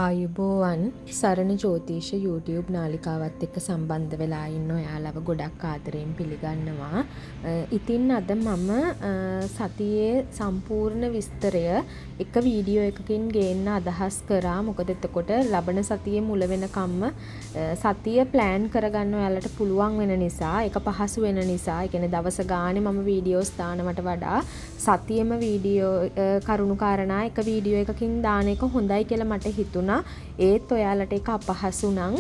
ආයුබෝවන් සරණ ජෝතිෂ YouTube නාලිකාවත් එක්ක සම්බන්ධ වෙලා ඉන්න ඔයාලව ගොඩක් ආදරයෙන් පිළිගන්නවා. ඉතින් අද මම සතියේ සම්පූර්ණ විස්තරය එක වීඩියෝ එකකින් ගේන්න අදහස් කරා. මොකද එතකොට ලබන සතියේ මුල වෙනකම්ම සතිය ප්ලෑන් කරගන්න ඔයාලට පුළුවන් වෙන නිසා, ඒක පහසු වෙන නිසා, ඒ කියන්නේ දවස ගානේ මම වීඩියෝස් දානවට වඩා සතියෙම වීඩියෝ කරුණු කාරණා එක වීඩියෝ එකකින් දාන එක හොඳයි කියලා මට හිතුණා. ඒත් ඔයාලට ඒක අපහසු නම්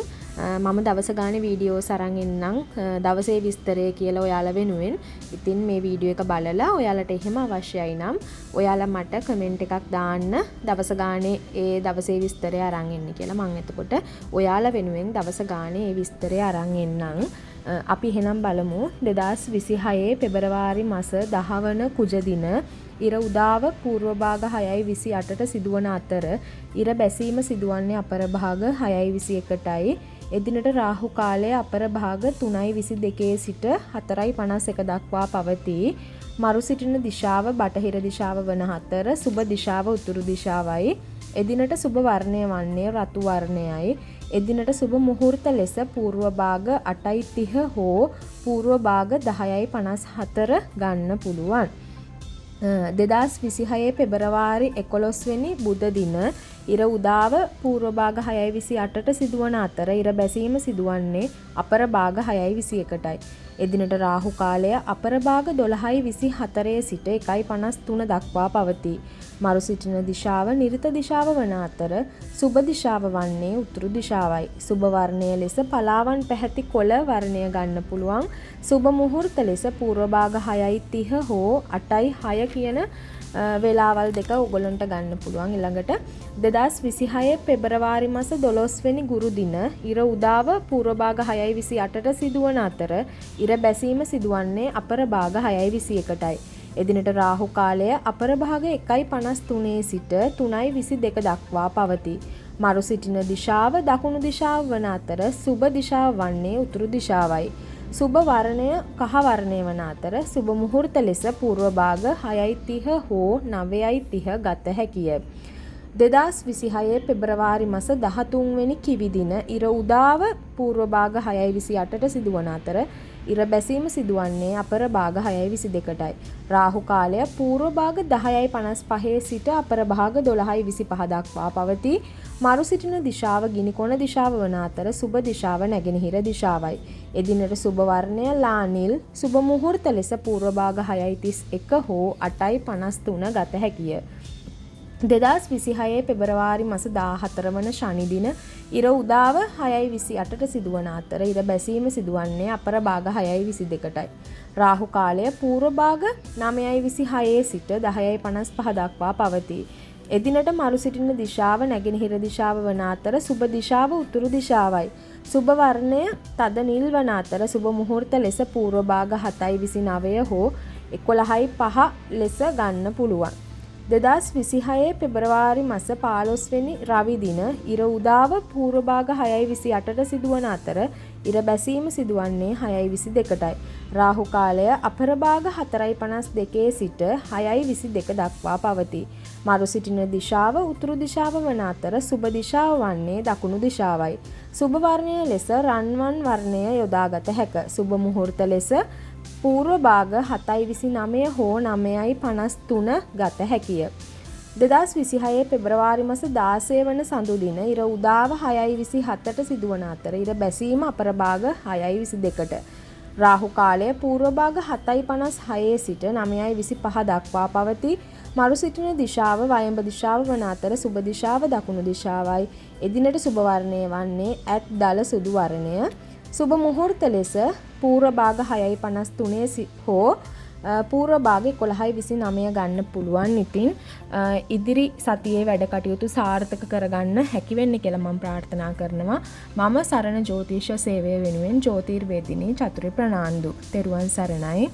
මම දවස ගානේ වීඩියෝස් අරන් එන්නම් දවසේ විස්තරය කියලා ඔයාලා වෙනුවෙන්. ඉතින් මේ වීඩියෝ එක බලලා ඔයාලට එහෙම අවශ්‍යයි නම් ඔයාලා මට කමෙන්ට් එකක් දාන්න දවස ගානේ ඒ දවසේ විස්තරය අරන් එන්න කියලා. මම එතකොට ඔයාලා වෙනුවෙන් දවස ගානේ ඒ විස්තරය අරන් එන්නම්. අපි එහෙනම් බලමු 2026 පෙබරවාරි මාස 10 වන කුජ දින ඉර උදාව පූර්ව භාග 6:28ට සිදුවන අතර ඉර බැසීම සිදුවන්නේ අපර භාග 6:21ටයි. එදිනට රාහු කාලය අපර භාග 3:22 සිට 4:51 දක්වා පවතී. මරු සිටින දිශාව බටහිර දිශාව වන අතර සුබ දිශාව උතුරු දිශාවයි. එදිනට සුබ වර්ණය වන්නේ රතු වර්ණයයි. එදිනට සුබ මුහුර්ත ලෙස පූර්ව භාග 8:30 හෝ පූර්ව භාග 10:54 ගන්න පුළුවන්. 2026 පෙබරවාරි 11 වෙනි බුධ දින ඉර උදාව පූර්ව භාග 6:28ට සිදුවන අතර ඉර බැසීම සිදුවන්නේ අපර භාග 6:21ටයි. එදිනට රාහු කාලය අපර භාග 12:24 සිට 1:53 දක්වා පවතී. මරු සිටින දිශාව නිරිත දිශාව වන අතර සුබ දිශාව වන්නේ උතුරු දිශාවයි. සුබ වර්ණය ලෙස පලාවන් පැහැති කොළ වර්ණය ගන්න පුළුවන්. සුබ මුහුර්ත ලෙස පූර්ව භාග 6:30 හෝ 8:06 කියන වේලාවල් දෙක ඔයගොල්ලන්ට ගන්න පුළුවන්. ඊළඟට 2026 පෙබරවාරි මාස 12 වෙනි ගුරු දින ඉර උදාව පූර්ව භාග 6:28ට සිදුවන අතර ඉර බැසීම සිදුවන්නේ අපර භාග 6:21ටයි. එදිනට රාහු කාලය අපර භාග 1:53 සිට 3:22 දක්වා පවතී. මරු සිටින දිශාව දකුණු දිශාව වන අතර සුබ දිශාව වන්නේ උතුරු දිශාවයි. සුබ වර්ණය කහ වර්ණය වන අතර සුබ මුහුර්ත ලෙස පූර්ව භාග 6:30 හෝ 9:30 ගත හැකිය. 2026 පෙබරවාරි මාස 13 වෙනි කිවි දින ඉර උදාව පූර්ව භාග 6:28ට සිදුවන අතර ඉර බැසීම සිදුවන්නේ අපර භාග 6:22ටයි. රාහු කාලය පූර්ව භාග 10:55 සිට අපර භාග 12:25 දක්වා පවතී. මරු සිටින දිශාව ගිනිකොන දිශාව වන අතර සුබ දිශාව නැගෙනහිර දිශාවයි. එදිනට සුබ වර්ණය ලානිල් සුබ මුහුර්ත ලෙස පූර්ව භාග 6:31 හෝ 8:53 ගත හැකිය. 2026 පෙබරවාරි මාස 14 වන ශනි දින ඉර උදාව 6:28ට සිදුවන අතර ඉර බැසීම සිදුවන්නේ අපර භාග 6:22ටයි. රාහු කාලය පූර්ව භාග 9:26 සිට 10:55 දක්වා පවතී. එදිනට මරු සිටින දිශාව නැගෙනහිර දිශාව වන අතර සුබ දිශාව උතුරු දිශාවයි. සුබ වර්ණය තද නිල් වන අතර සුබ මුහුර්ත ලෙස පූර්ව භාග 7:29 හෝ 11:05 ලෙස ගන්න පුළුවන්. 2026 පෙබරවාරි මාස 15 වෙනි රවි දින ඉර උදාව පූර්ව භාග 6:28ට සිදුවන අතර ඉර බැසීම සිදුවන්නේ 6:22ටයි. රාහු කාලය අපර භාග 4:52 සිට 6:22 දක්වා පවතී. මරු සිටින දිශාව උතුරු දිශාව වන අතර සුබ දිශාව වන්නේ දකුණු දිශාවයි. සුබ වර්ණය ලෙස රන්වන් වර්ණය යොදාගත හැක. සුබ මුහුර්ත ලෙස පූර්ව භාග 7:29 හෝ 9:53 ගත හැකිය. 2026 පෙබරවාරි මාස 16 වන සඳු දින ඉර උදාව 6:27ට සිදුවන අතර ඉර බැසීම අපර භාග 6:22ට. රාහු කාලය පූර්ව භාග 7:56 සිට 9:25 දක්වා පවතී. මරු සිටින දිශාව වයඹ දිශාව වන අතර සුබ දිශාව දකුණු දිශාවයි. එදිනට සුබ වර්ණය වන්නේ ඇත් දල සුදු වර්ණය. සුබ මුහුර්ත ලෙස පූර්ව භාග 6:53 හෝ පූර්ව භාග 11:29 ගන්න පුළුවන්. ඉතින් ඉදිරි සතියේ වැඩ කටයුතු සාර්ථක කරගන්න හැකි වෙන්න කියලා මම ප්‍රාර්ථනා කරනවා. මම සරණ ජ්‍යොතිෂ සේවය වෙනුවෙන් ජ්‍යොතිර්වේදිනී චතුරි ප්‍රනාන්දු. තෙරුවන් සරණයි.